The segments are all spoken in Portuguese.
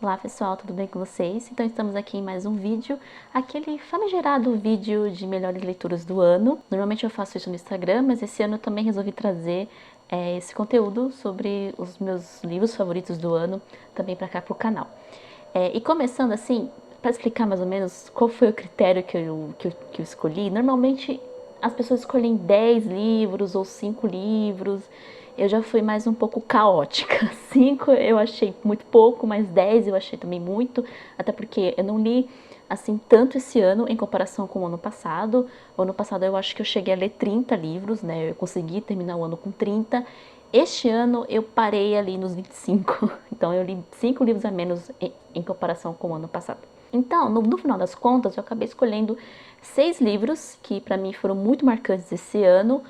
Olá pessoal, tudo bem com vocês? Então estamos aqui em mais um vídeo, aquele famigerado vídeo de melhores leituras do ano. Normalmente eu faço isso no Instagram, mas esse ano eu também resolvi trazer esse conteúdo sobre os meus livros favoritos do ano também para cá pro canal. E começando assim, para explicar mais ou menos qual foi o critério que eu escolhi, normalmente as pessoas escolhem 10 livros ou 5 livros. Eu já fui mais um pouco caótica. 5 eu achei muito pouco, mas 10 eu achei também muito, até porque eu não li assim tanto esse ano em comparação com o ano passado. O ano passado eu acho que eu cheguei a ler 30 livros, né? Eu consegui terminar o ano com 30. Este ano eu parei ali nos 25, então eu li 5 livros a menos em comparação com o ano passado. Então, no final das contas, eu acabei escolhendo 6 livros que para mim foram muito marcantes esse ano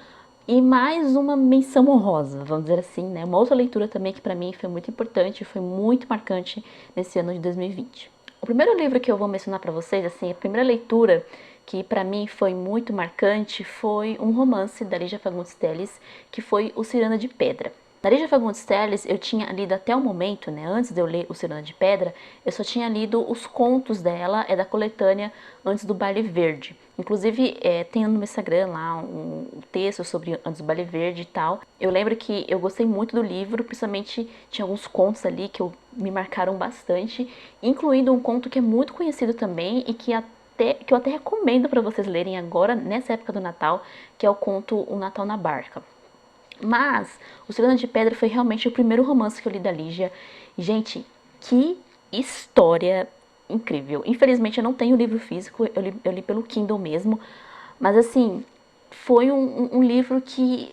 e mais uma menção honrosa, vamos dizer assim, né? Uma outra leitura também que para mim foi muito importante, foi muito marcante nesse ano de 2020. O primeiro livro que eu vou mencionar para vocês, assim, a primeira leitura que para mim foi muito marcante foi um romance da Lígia Fagundes Telles, que foi O Ciranda de Pedra. Da Lígia Fagundes Telles, eu tinha lido até o momento, né, antes de eu ler O Ciranda de Pedra, eu só tinha lido os contos dela, da coletânea Antes do Baile Verde. Inclusive, tem no meu Instagram lá um texto sobre Antes do Baile Verde e tal. Eu lembro que eu gostei muito do livro, principalmente tinha alguns contos ali que me marcaram bastante, incluindo um conto que é muito conhecido também e que eu até recomendo para vocês lerem agora, nessa época do Natal, que é o conto O Natal na Barca. Mas O Ciranda de Pedra foi realmente o primeiro romance que eu li da Lígia. Gente, que história incrível. Infelizmente eu não tenho o livro físico, eu li pelo Kindle mesmo. Mas assim, foi um livro que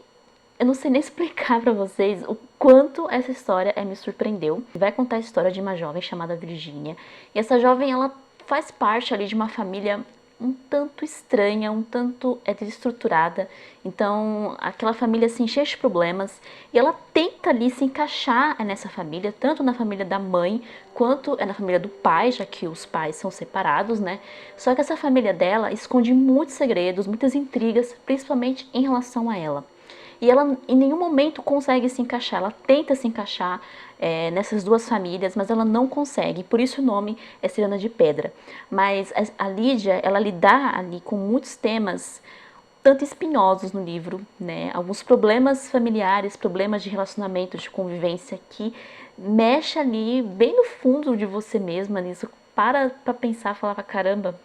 eu não sei nem explicar pra vocês o quanto essa história me surpreendeu. Vai contar a história de uma jovem chamada Virgínia. E essa jovem, ela faz parte ali de uma família um tanto estranha, um tanto desestruturada. Então, aquela família assim cheia de problemas, e ela tenta ali se encaixar nessa família, tanto na família da mãe quanto na família do pai, já que os pais são separados, né? Só que essa família dela esconde muitos segredos, muitas intrigas, principalmente em relação a ela. E ela em nenhum momento consegue se encaixar, ela tenta se encaixar nessas duas famílias, mas ela não consegue, por isso o nome é Ciranda de Pedra. Mas a Lídia, ela lida ali com muitos temas tanto espinhosos no livro, né? Alguns problemas familiares, problemas de relacionamento, de convivência que mexe ali bem no fundo de você mesma nisso. Para pra pensar, falava, caramba,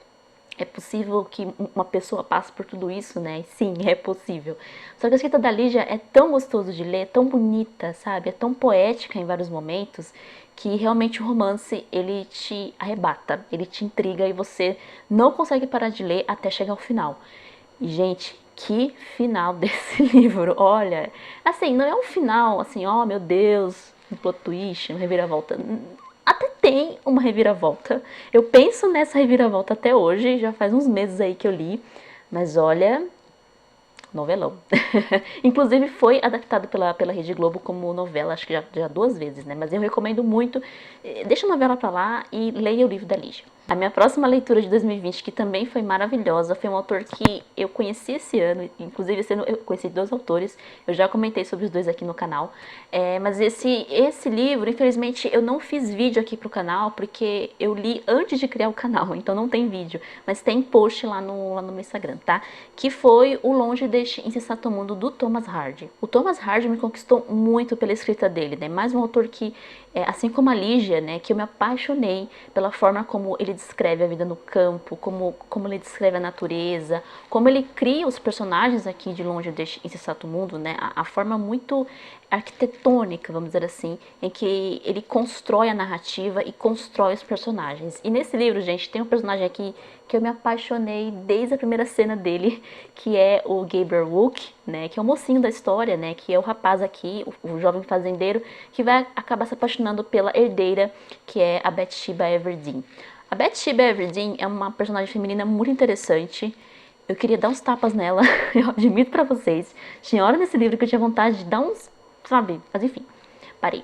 é possível que uma pessoa passe por tudo isso, né? E sim, é possível. Só que a escrita da Lígia é tão gostoso de ler, tão bonita, sabe? É tão poética em vários momentos, que realmente o romance, ele te arrebata, ele te intriga e você não consegue parar de ler até chegar ao final. E, gente, que final desse livro! Olha, assim, não é um final, assim, oh meu Deus, um plot twist, uma reviravolta. Até tem uma reviravolta. Eu penso nessa reviravolta até hoje, já faz uns meses aí que eu li. Mas olha, novelão. Inclusive foi adaptado pela Rede Globo como novela, acho que já 2 vezes, né? Mas eu recomendo muito. Deixa a novela pra lá e leia o livro da Lígia. A minha próxima leitura de 2020, que também foi maravilhosa, foi um autor que eu conheci esse ano. Inclusive esse ano eu conheci 2 autores, eu já comentei sobre os 2 aqui no canal. Mas esse livro, infelizmente, eu não fiz vídeo aqui pro canal, porque eu li antes de criar o canal, então não tem vídeo. Mas tem post lá no meu Instagram, tá? Que foi O Longe deste Insensato Mundo, do Thomas Hardy. O Thomas Hardy me conquistou muito pela escrita dele, né? Mais um autor que, assim como a Lígia, né? Que eu me apaixonei pela forma como ele descreve a vida no campo, como ele descreve a natureza, como ele cria os personagens aqui de Longe deste Insensato Mundo, né? A forma muito arquitetônica, vamos dizer assim, em que ele constrói a narrativa e constrói os personagens. E nesse livro, gente, tem um personagem aqui que eu me apaixonei desde a primeira cena dele, que é o Gabriel Wook, né, que é o mocinho da história, né, que é o rapaz aqui, o jovem fazendeiro, que vai acabar se apaixonando pela herdeira, que é a Bathsheba Everdeen. A Bathsheba Everdeen é uma personagem feminina muito interessante. Eu queria dar uns tapas nela, eu admito pra vocês. Tinha hora nesse livro que eu tinha vontade de dar uns, sabe, mas enfim, parei.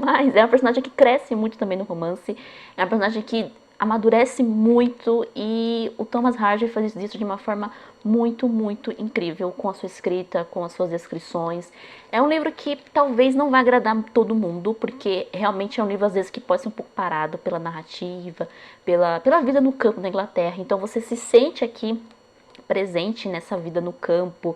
Mas é uma personagem que cresce muito também no romance, é uma personagem que amadurece muito e o Thomas Hardy faz isso de uma forma muito, muito incrível com a sua escrita, com as suas descrições. É um livro que talvez não vai agradar todo mundo, porque realmente é um livro às vezes que pode ser um pouco parado pela narrativa, pela vida no campo na Inglaterra. Então você se sente aqui presente nessa vida no campo,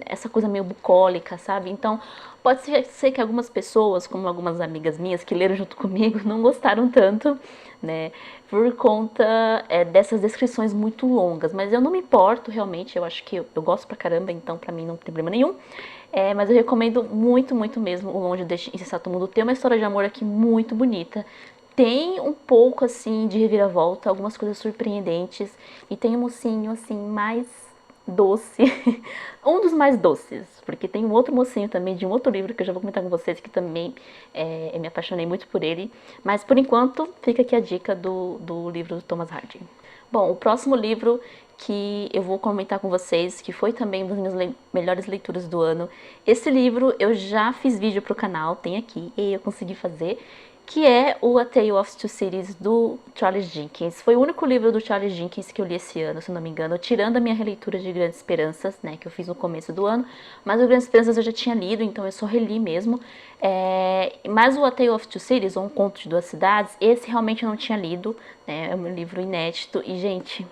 essa coisa meio bucólica, sabe? Então, pode ser que algumas pessoas, como algumas amigas minhas que leram junto comigo, não gostaram tanto, né? Por conta dessas descrições muito longas. Mas eu não me importo, realmente, eu acho que eu gosto pra caramba, então pra mim não tem problema nenhum. Mas eu recomendo muito, muito mesmo o Longe deste Insensato Mundo. Tem uma história de amor aqui muito bonita. Tem um pouco, assim, de reviravolta, algumas coisas surpreendentes. E tem um mocinho, assim, mais doce. Um dos mais doces. Porque tem um outro mocinho também, de um outro livro, que eu já vou comentar com vocês, que também eu me apaixonei muito por ele. Mas, por enquanto, fica aqui a dica do livro do Thomas Hardy. Bom, o próximo livro que eu vou comentar com vocês, que foi também uma das minhas melhores leituras do ano. Esse livro eu já fiz vídeo pro canal, tem aqui, e eu consegui fazer, que é o A Tale of Two Cities, do Charles Dickens. Foi o único livro do Charles Dickens que eu li esse ano, se não me engano, tirando a minha releitura de Grandes Esperanças, né, que eu fiz no começo do ano, mas o Grandes Esperanças eu já tinha lido, então eu só reli mesmo. Mas o A Tale of Two Cities, ou Um Conto de Duas Cidades, esse realmente eu não tinha lido, né, é um livro inédito, e gente,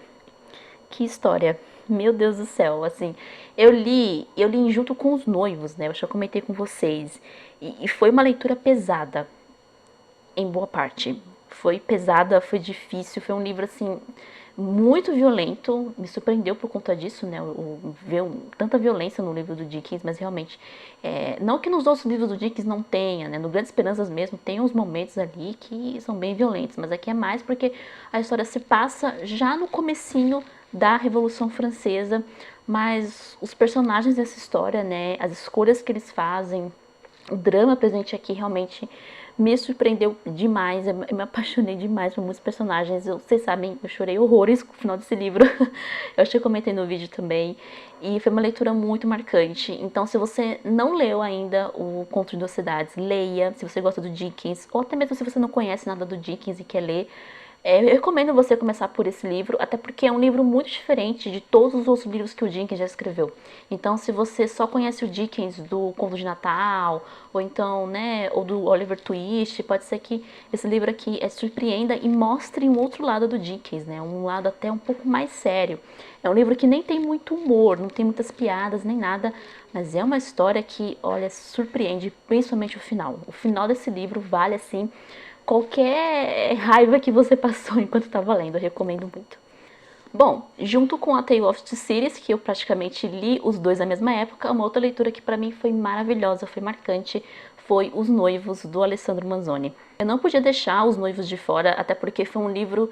que história! Meu Deus do céu, assim, eu li junto com Os Noivos, né, eu já comentei com vocês, e foi uma leitura pesada, em boa parte. Foi pesada, foi difícil, foi um livro, assim, muito violento, me surpreendeu por conta disso, né, ver tanta violência no livro do Dickens, mas realmente, não que nos outros livros do Dickens não tenha, né, no Grandes Esperanças mesmo, tem uns momentos ali que são bem violentos, mas aqui é mais porque a história se passa já no comecinho da Revolução Francesa, mas os personagens dessa história, né, as escolhas que eles fazem, o drama presente aqui realmente me surpreendeu demais, eu me apaixonei demais por muitos personagens, vocês sabem, eu chorei horrores com o final desse livro, eu acho que eu comentei no vídeo também, e foi uma leitura muito marcante, então se você não leu ainda o Conto de Duas Cidades, leia, se você gosta do Dickens, ou até mesmo se você não conhece nada do Dickens e quer ler, eu recomendo você começar por esse livro, até porque é um livro muito diferente de todos os outros livros que o Dickens já escreveu. Então, se você só conhece o Dickens do Conto de Natal, ou então, né, ou do Oliver Twist, pode ser que esse livro aqui surpreenda e mostre um outro lado do Dickens, né, um lado até um pouco mais sério. É um livro que nem tem muito humor, não tem muitas piadas nem nada, mas é uma história que, olha, surpreende, principalmente o final. O final desse livro vale, assim, qualquer raiva que você passou enquanto estava lendo, eu recomendo muito. Bom, junto com A Tale of Two Cities, que eu praticamente li os dois na mesma época, uma outra leitura que para mim foi maravilhosa, foi marcante, foi Os Noivos, do Alessandro Manzoni. Eu não podia deixar Os Noivos de fora, até porque foi um livro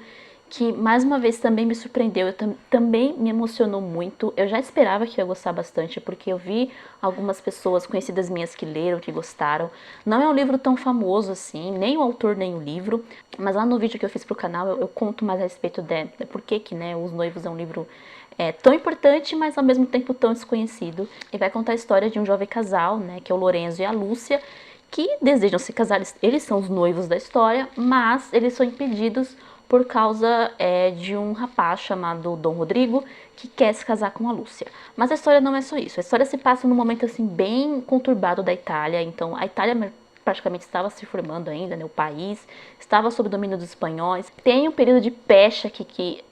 que, mais uma vez, também me surpreendeu, também me emocionou muito. Eu já esperava que eu ia gostar bastante, porque eu vi algumas pessoas conhecidas minhas que leram, que gostaram. Não é um livro tão famoso assim, nem o autor, nem o livro, mas lá no vídeo que eu fiz pro canal, eu conto mais a respeito de por que, né, Os Noivos é um livro tão importante, mas ao mesmo tempo tão desconhecido. E vai contar a história de um jovem casal, né, que é o Lorenzo e a Lúcia, que desejam se casar, eles são os noivos da história, mas eles são impedidos por causa de um rapaz chamado Dom Rodrigo, que quer se casar com a Lúcia. Mas a história não é só isso, a história se passa num momento assim bem conturbado da Itália, então a Itália praticamente estava se formando ainda, né, o país estava sob domínio dos espanhóis, tem um período de peste aqui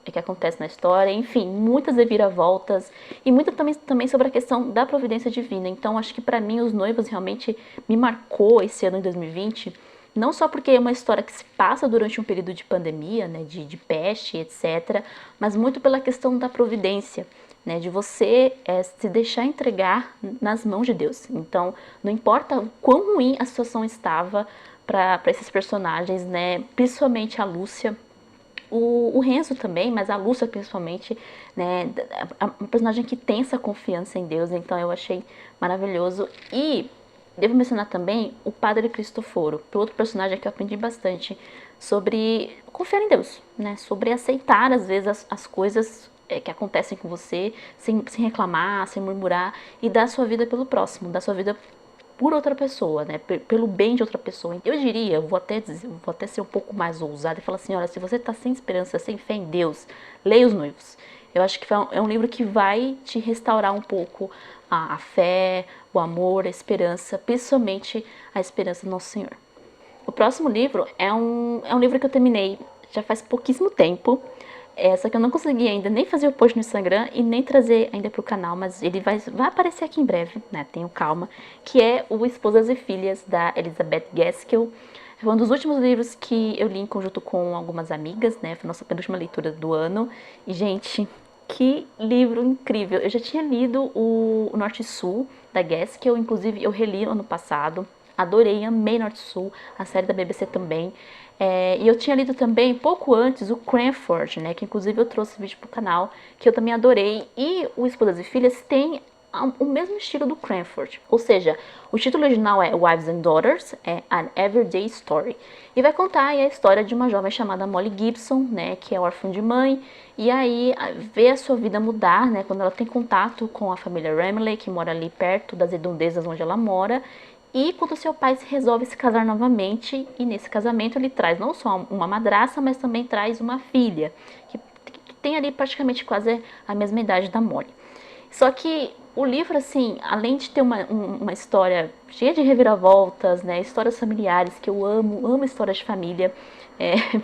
que acontece na história, enfim, muitas reviravoltas e muito também sobre a questão da providência divina. Então acho que para mim Os Noivos realmente me marcou esse ano de 2020, não só porque é uma história que se passa durante um período de pandemia, né, de peste, etc., mas muito pela questão da providência, né, de você se deixar entregar nas mãos de Deus. Então, não importa o quão ruim a situação estava para esses personagens, né, principalmente a Lúcia, o Renzo também, mas a Lúcia principalmente, né, um personagem que tem essa confiança em Deus, então eu achei maravilhoso. E devo mencionar também o Padre Cristoforo, que é outro personagem que eu aprendi bastante sobre confiar em Deus, né, sobre aceitar às vezes as coisas que acontecem com você, sem reclamar, sem murmurar, e dar sua vida pelo próximo, dar sua vida por outra pessoa, né, pelo bem de outra pessoa. Eu diria, vou até ser um pouco mais ousada e falar assim, olha, se você está sem esperança, sem fé em Deus, leia Os Noivos. Eu acho que é um livro que vai te restaurar um pouco a fé, o amor, a esperança, principalmente a esperança do Nosso Senhor. O próximo livro é um livro que eu terminei já faz pouquíssimo tempo, só que eu não consegui ainda nem fazer o post no Instagram e nem trazer ainda pro canal, mas ele vai aparecer aqui em breve, né, tenham calma, que é o Esposas e Filhas, da Elizabeth Gaskell. Foi um dos últimos livros que eu li em conjunto com algumas amigas, né, foi a nossa penúltima leitura do ano, e gente, que livro incrível! Eu já tinha lido o Norte e Sul, da Gaskell, inclusive eu reli no ano passado, adorei, amei Norte e Sul, a série da BBC também. E eu tinha lido também, pouco antes, o Cranford, né, que inclusive eu trouxe vídeo pro canal, que eu também adorei. E o Esposas e Filhas tem o mesmo estilo do Cranford, ou seja, o título original é Wives and Daughters, é An Everyday Story, e vai contar aí a história de uma jovem chamada Molly Gibson, né, que é órfã de mãe, e aí vê a sua vida mudar, né, quando ela tem contato com a família Ramilly, que mora ali perto das redondezas onde ela mora, e quando seu pai resolve se casar novamente, e nesse casamento ele traz não só uma madraça, mas também traz uma filha, que tem ali praticamente quase a mesma idade da Molly. Só que o livro, assim, além de ter uma história cheia de reviravoltas, né, histórias familiares, que eu amo histórias de família,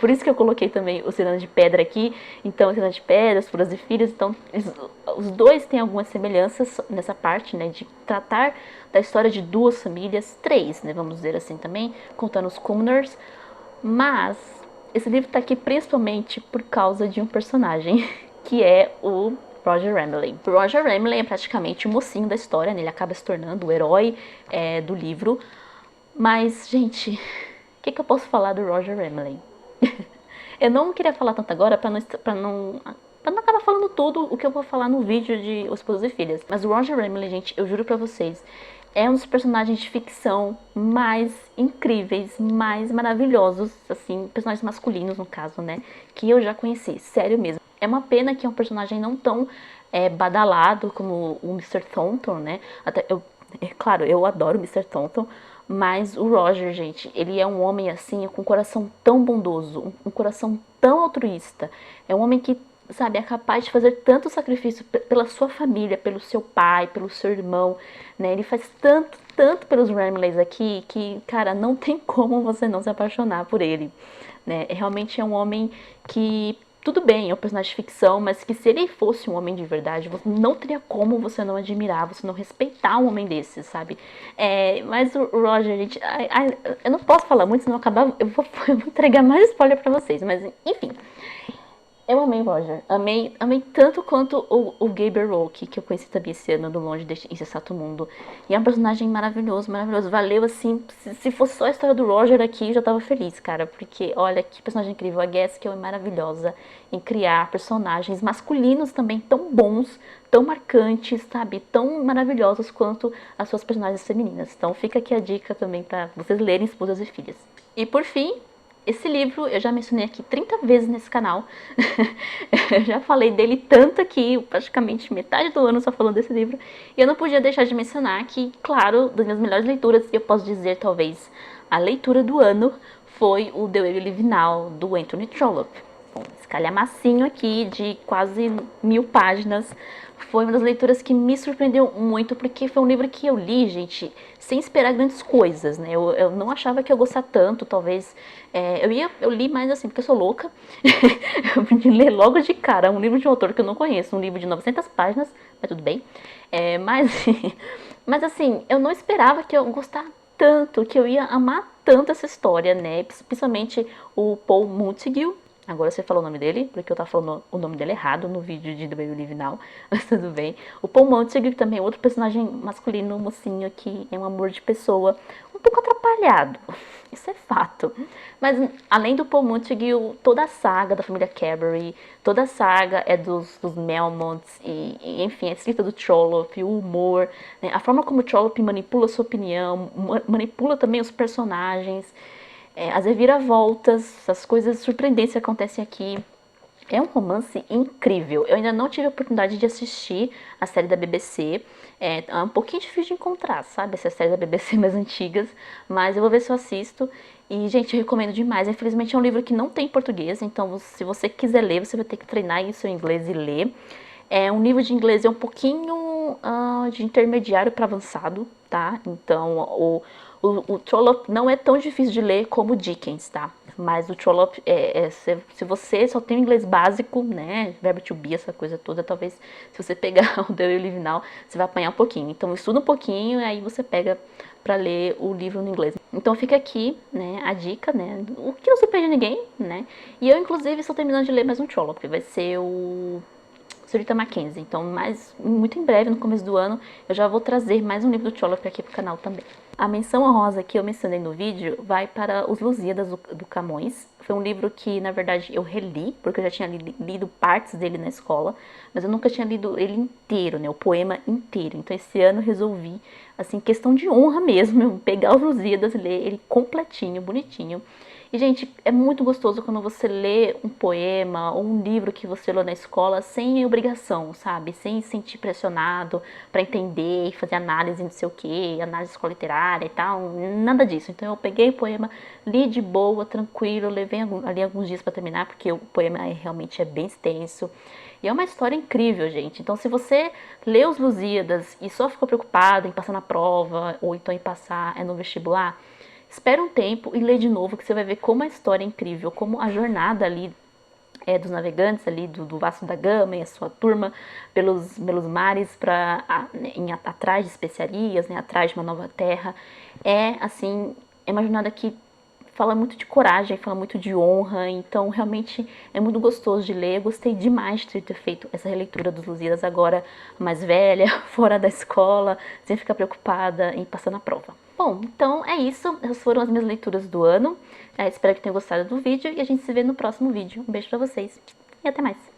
por isso que eu coloquei também o Cidadão de Pedra aqui, então Cidadão de Pedra, Esposas e Filhos, então os dois têm algumas semelhanças nessa parte, né, de tratar da história de duas famílias, três, né, vamos dizer assim também, contando os Cumnors, mas esse livro tá aqui principalmente por causa de um personagem, que é o Roger Ramilly. O Roger Ramilly é praticamente o mocinho da história, né? Ele acaba se tornando o herói do livro. Mas, gente, o que eu posso falar do Roger Ramilly? Eu não queria falar tanto agora pra não acabar falando tudo o que eu vou falar no vídeo de Os Esposos e Filhas. Mas o Roger Ramilly, gente, eu juro pra vocês, é um dos personagens de ficção mais incríveis, mais maravilhosos, assim, personagens masculinos no caso, né, que eu já conheci, sério mesmo. É uma pena que é um personagem não tão badalado como o Mr. Thornton, né, claro, eu adoro o Mr. Thornton, mas o Roger, gente, ele é um homem assim, com um coração tão bondoso, um coração tão altruísta, é um homem que, sabe, é capaz de fazer tanto sacrifício pela sua família, pelo seu pai, pelo seu irmão, né? Ele faz tanto pelos Ramleys aqui que, cara, não tem como você não se apaixonar por ele, né? Realmente é um homem que, tudo bem, é um personagem de ficção, mas que se ele fosse um homem de verdade, não teria como você não admirar, você não respeitar um homem desse, sabe? Mas o Roger, gente, eu não posso falar muito, senão eu vou entregar mais spoiler pra vocês, mas enfim. Eu amei o Roger. Amei tanto quanto o Gabriel Roque, que eu conheci também esse ano do Longe deste Insensato Mundo. E é um personagem maravilhoso, maravilhoso. Valeu, assim, se fosse só a história do Roger aqui, eu já tava feliz, cara. Porque, olha, que personagem incrível. A Gaskell é maravilhosa em criar personagens masculinos também tão bons, tão marcantes, sabe? Tão maravilhosos quanto as suas personagens femininas. Então fica aqui a dica também pra vocês lerem Esposas e Filhas. E por fim, esse livro eu já mencionei aqui 30 vezes nesse canal. Eu já falei dele tanto aqui, praticamente metade do ano só falando desse livro. E eu não podia deixar de mencionar que, claro, das minhas melhores leituras, eu posso dizer talvez a leitura do ano, foi o The Way We Live Now, do Anthony Trollope. Bom, esse calhamacinho aqui de quase 1000 páginas. Foi uma das leituras que me surpreendeu muito, porque foi um livro que eu li, gente, sem esperar grandes coisas, né? Eu não achava que eu gostar tanto, talvez. Eu li mais assim, porque eu sou louca. Eu podia ler logo de cara um livro de um autor que eu não conheço, um livro de 900 páginas, mas tudo bem. Mas assim, eu não esperava que eu gostar tanto, que eu ia amar tanto essa história, né? Principalmente o Paul Montague. Agora você falou o nome dele, porque eu tava falando o nome dele errado no vídeo de The Way We Live Now, mas tudo bem. O Paul Montague também é outro personagem masculino, mocinho, que é um amor de pessoa, um pouco atrapalhado, isso é fato. Mas além do Paul Montague, toda a saga da família Carberry, toda a saga é dos Melmonts, enfim, a escrita do Trollope, o humor, né, a forma como o Trollope manipula a sua opinião, manipula também os personagens, as reviravoltas, as coisas surpreendentes que acontecem aqui. É um romance incrível. Eu ainda não tive a oportunidade de assistir a série da BBC. É um pouquinho difícil de encontrar, sabe? Essas séries da BBC mais antigas. Mas eu vou ver se eu assisto. E, gente, eu recomendo demais. Infelizmente é um livro que não tem em português. Então, se você quiser ler, você vai ter que treinar aí o seu inglês e ler. É um nível de inglês um pouquinho de intermediário para avançado, tá? Então, o Trollope não é tão difícil de ler como o Dickens, tá? Mas o Trollope, se você só tem o inglês básico, né, verbo to be, essa coisa toda, talvez se você pegar o The Will Live Now, você vai apanhar um pouquinho. Então estuda um pouquinho e aí você pega para ler o livro no inglês. Então fica aqui, né, a dica, né, o que não surpreende ninguém, né. E eu, inclusive, estou terminando de ler mais um Trollope, vai ser o Senhorita Mackenzie. Então, muito em breve, no começo do ano, eu já vou trazer mais um livro do Trollope aqui pro canal também. A menção honrosa que eu mencionei no vídeo vai para Os Lusíadas do Camões. Foi um livro que, na verdade, eu reli, porque eu já tinha lido partes dele na escola, mas eu nunca tinha lido ele inteiro, né, o poema inteiro. Então, esse ano eu resolvi, assim, questão de honra mesmo, pegar Os Lusíadas e ler ele completinho, bonitinho. E, gente, é muito gostoso quando você lê um poema ou um livro que você leu na escola sem obrigação, sabe? Sem se sentir pressionado para entender e fazer análise não sei o que, análise de escola literária e tal, nada disso. Então eu peguei o poema, li de boa, tranquilo, levei ali alguns dias para terminar, porque o poema realmente é bem extenso. E é uma história incrível, gente. Então, se você lê Os Lusíadas e só ficou preocupado em passar na prova ou então em passar no vestibular, espera um tempo e lê de novo, que você vai ver como a história é incrível, como a jornada ali dos navegantes ali do Vasco da Gama e a sua turma pelos mares atrás de especiarias, né, atrás de uma nova terra. É assim, é uma jornada que fala muito de coragem, fala muito de honra, então realmente é muito gostoso de ler. Eu gostei demais de ter feito essa releitura dos Lusíadas agora mais velha, fora da escola, sem ficar preocupada em passar na prova. Bom, então é isso, essas foram as minhas leituras do ano. Espero que tenham gostado do vídeo e a gente se vê no próximo vídeo. Um beijo pra vocês e até mais!